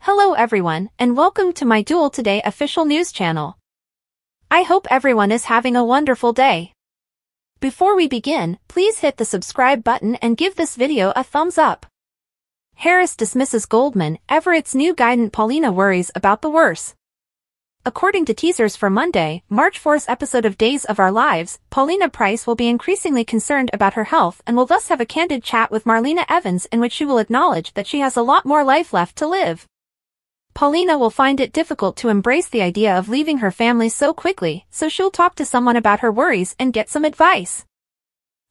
Hello everyone, and welcome to my Duel Today official news channel. I hope everyone is having a wonderful day. Before we begin, please hit the subscribe button and give this video a thumbs up. Harris dismisses Goldman, Everett's new guidant. Paulina worries about the worse. According to teasers for Monday, March 4's episode of Days of Our Lives, Paulina Price will be increasingly concerned about her health and will thus have a candid chat with Marlena Evans in which she will acknowledge that she has a lot more life left to live. Paulina will find it difficult to embrace the idea of leaving her family so quickly, so she'll talk to someone about her worries and get some advice.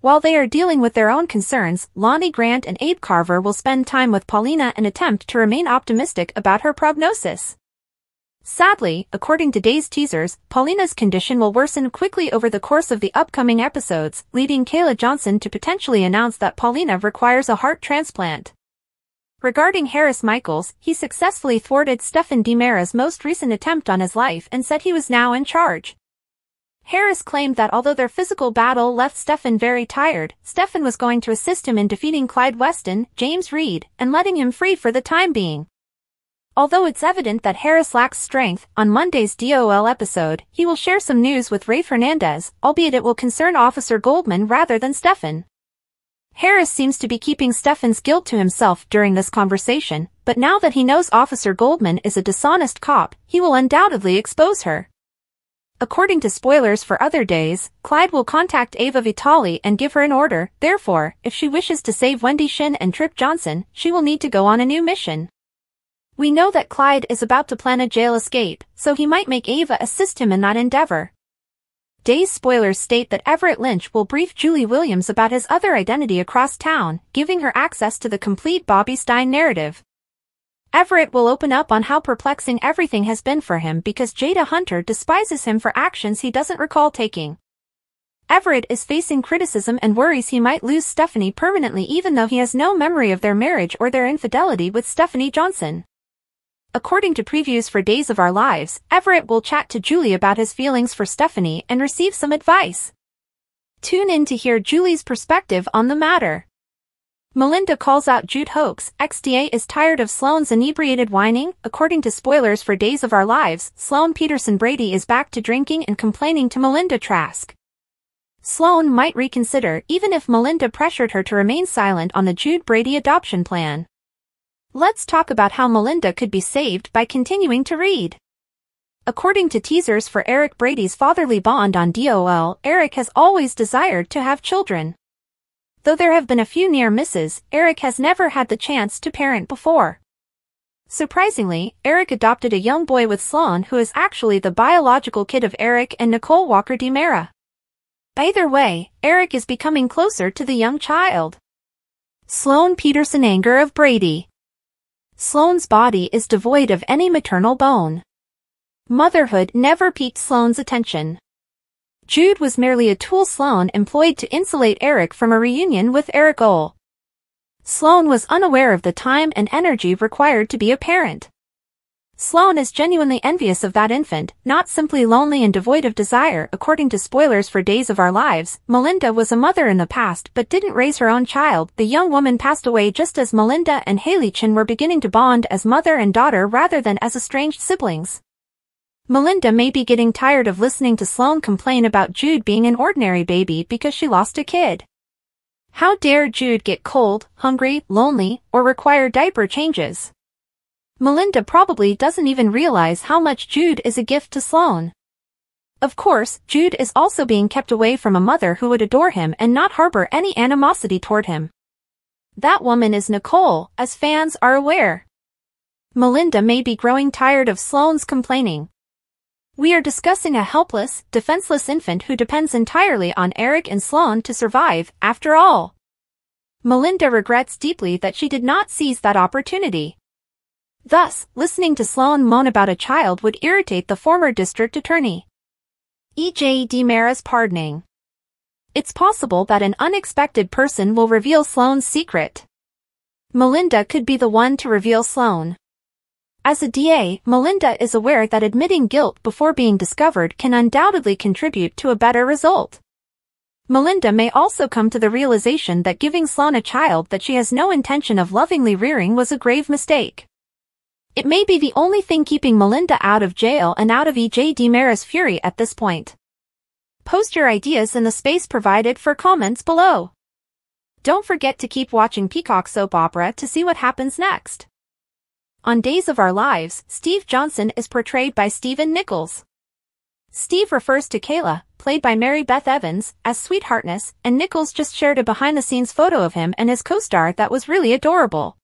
While they are dealing with their own concerns, Lonnie Grant and Abe Carver will spend time with Paulina and attempt to remain optimistic about her prognosis. Sadly, according to Days teasers, Paulina's condition will worsen quickly over the course of the upcoming episodes, leading Kayla Johnson to potentially announce that Paulina requires a heart transplant. Regarding Harris Michaels, he successfully thwarted Stephen DiMera's most recent attempt on his life and said he was now in charge. Harris claimed that although their physical battle left Stephen very tired, Stephen was going to assist him in defeating Clyde Weston, James Reed, and letting him free for the time being. Although it's evident that Harris lacks strength, on Monday's DOL episode, he will share some news with Ray Fernandez, albeit it will concern Officer Goldman rather than Stephen. Harris seems to be keeping Stephen's guilt to himself during this conversation, but now that he knows Officer Goldman is a dishonest cop, he will undoubtedly expose her. According to spoilers for Other Days, Clyde will contact Ava Vitale and give her an order. Therefore, if she wishes to save Wendy Shin and Trip Johnson, she will need to go on a new mission. We know that Clyde is about to plan a jail escape, so he might make Ava assist him in that endeavor. Days spoilers state that Everett Lynch will brief Julie Williams about his other identity across town, giving her access to the complete Bobby Stein narrative. Everett will open up on how perplexing everything has been for him because Jada Hunter despises him for actions he doesn't recall taking. Everett is facing criticism and worries he might lose Stephanie permanently even though he has no memory of their marriage or their infidelity with Stephanie Johnson. According to previews for Days of Our Lives, Everett will chat to Julie about his feelings for Stephanie and receive some advice. Tune in to hear Julie's perspective on the matter. Melinda calls out Jude hoax. XDA is tired of Sloane's inebriated whining. According to spoilers for Days of Our Lives, Sloane Peterson Brady is back to drinking and complaining to Melinda Trask. Sloane might reconsider even if Melinda pressured her to remain silent on the Jude Brady adoption plan. Let's talk about how Melinda could be saved by continuing to read. According to teasers for Eric Brady's fatherly bond on DOL, Eric has always desired to have children. Though there have been a few near misses, Eric has never had the chance to parent before. Surprisingly, Eric adopted a young boy with Sloane who is actually the biological kid of Eric and Nicole Walker DiMera. Either way, Eric is becoming closer to the young child. Sloane Peterson anger of Brady. Sloane's body is devoid of any maternal bone. Motherhood never piqued Sloane's attention. Jude was merely a tool Sloane employed to insulate Eric from a reunion with Eric Ole. Sloane was unaware of the time and energy required to be a parent. Sloane is genuinely envious of that infant, not simply lonely and devoid of desire. According to spoilers for Days of Our Lives, Melinda was a mother in the past but didn't raise her own child. The young woman passed away just as Melinda and Haley Chin were beginning to bond as mother and daughter rather than as estranged siblings. Melinda may be getting tired of listening to Sloane complain about Jude being an ordinary baby because she lost a kid. How dare Jude get cold, hungry, lonely, or require diaper changes? Melinda probably doesn't even realize how much Jude is a gift to Sloane. Of course, Jude is also being kept away from a mother who would adore him and not harbor any animosity toward him. That woman is Nicole, as fans are aware. Melinda may be growing tired of Sloane's complaining. We are discussing a helpless, defenseless infant who depends entirely on Eric and Sloane to survive, after all. Melinda regrets deeply that she did not seize that opportunity. Thus, listening to Sloane moan about a child would irritate the former district attorney. E.J. DiMera's pardoning. It's possible that an unexpected person will reveal Sloane's secret. Melinda could be the one to reveal Sloane. As a DA, Melinda is aware that admitting guilt before being discovered can undoubtedly contribute to a better result. Melinda may also come to the realization that giving Sloane a child that she has no intention of lovingly rearing was a grave mistake. It may be the only thing keeping Melinda out of jail and out of EJ DiMera's fury at this point. Post your ideas in the space provided for comments below. Don't forget to keep watching Peacock Soap Opera to see what happens next. On Days of Our Lives, Steve Johnson is portrayed by Stephen Nichols. Steve refers to Kayla, played by Mary Beth Evans, as sweetheartness, and Nichols just shared a behind-the-scenes photo of him and his co-star that was really adorable.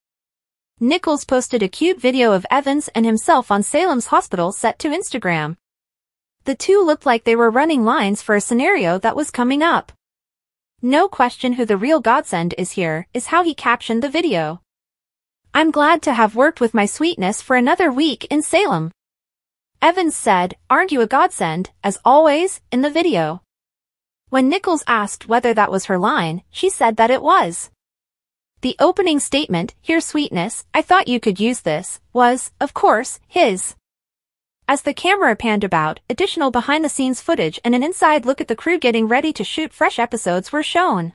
Nichols posted a cute video of Evans and himself on Salem's hospital set to Instagram. The two looked like they were running lines for a scenario that was coming up. No question who the real godsend is here, is how he captioned the video. I'm glad to have worked with my sweetness for another week in Salem. Evans said, aren't you a godsend, as always, in the video. When Nichols asked whether that was her line, she said that it was. The opening statement, "Here sweetness, I thought you could use this," was, of course, his. As the camera panned about, additional behind-the-scenes footage and an inside look at the crew getting ready to shoot fresh episodes were shown.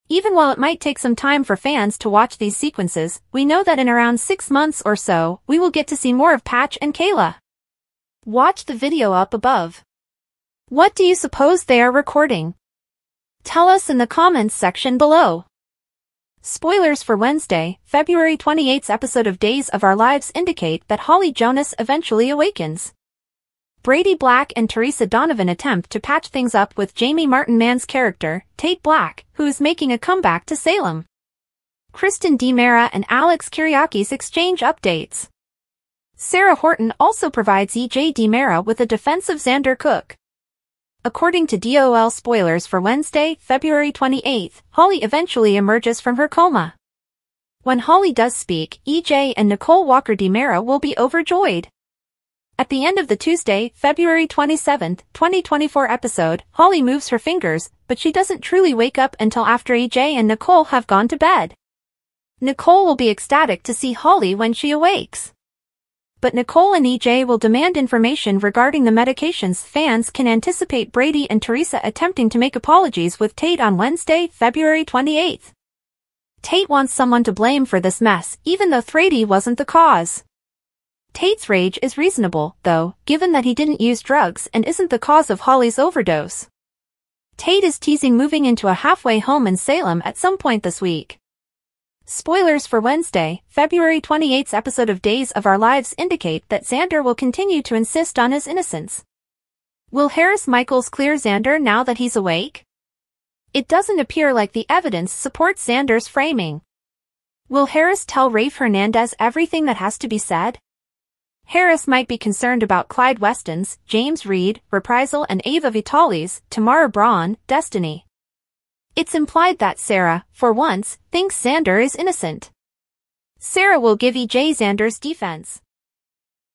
Even while it might take some time for fans to watch these sequences, we know that in around 6 months or so, we will get to see more of Patch and Kayla. Watch the video up above. What do you suppose they are recording? Tell us in the comments section below. Spoilers for Wednesday, February 28th episode of Days of Our Lives indicate that Holly Jonas eventually awakens. Brady Black and Teresa Donovan attempt to patch things up with Jamie Martin Mann's character, Tate Black, who is making a comeback to Salem. Kristen DiMera and Alex Kyriakis exchange updates. Sarah Horton also provides EJ DiMera with a defense of Xander Cook. According to DOL spoilers for Wednesday, February 28th, Holly eventually emerges from her coma. When Holly does speak, EJ and Nicole Walker DiMera will be overjoyed. At the end of the Tuesday, February 27th, 2024 episode, Holly moves her fingers, but she doesn't truly wake up until after EJ and Nicole have gone to bed. Nicole will be ecstatic to see Holly when she awakes. But Nicole and EJ will demand information regarding the medications. Fans can anticipate Brady and Teresa attempting to make apologies with Tate on Wednesday, February 28th. Tate wants someone to blame for this mess, even though Brady wasn't the cause. Tate's rage is reasonable, though, given that he didn't use drugs and isn't the cause of Holly's overdose. Tate is teasing moving into a halfway home in Salem at some point this week. Spoilers for Wednesday, February 28th episode of Days of Our Lives indicate that Xander will continue to insist on his innocence. Will Harris Michaels clear Xander now that he's awake? It doesn't appear like the evidence supports Xander's framing. Will Harris tell Rafe Hernandez everything that has to be said? Harris might be concerned about Clyde Weston's, James Reed, Reprisal and Ava Vitale's, Tamara Braun, destiny. It's implied that Sarah, for once, thinks Xander is innocent. Sarah will give EJ Xander's defense.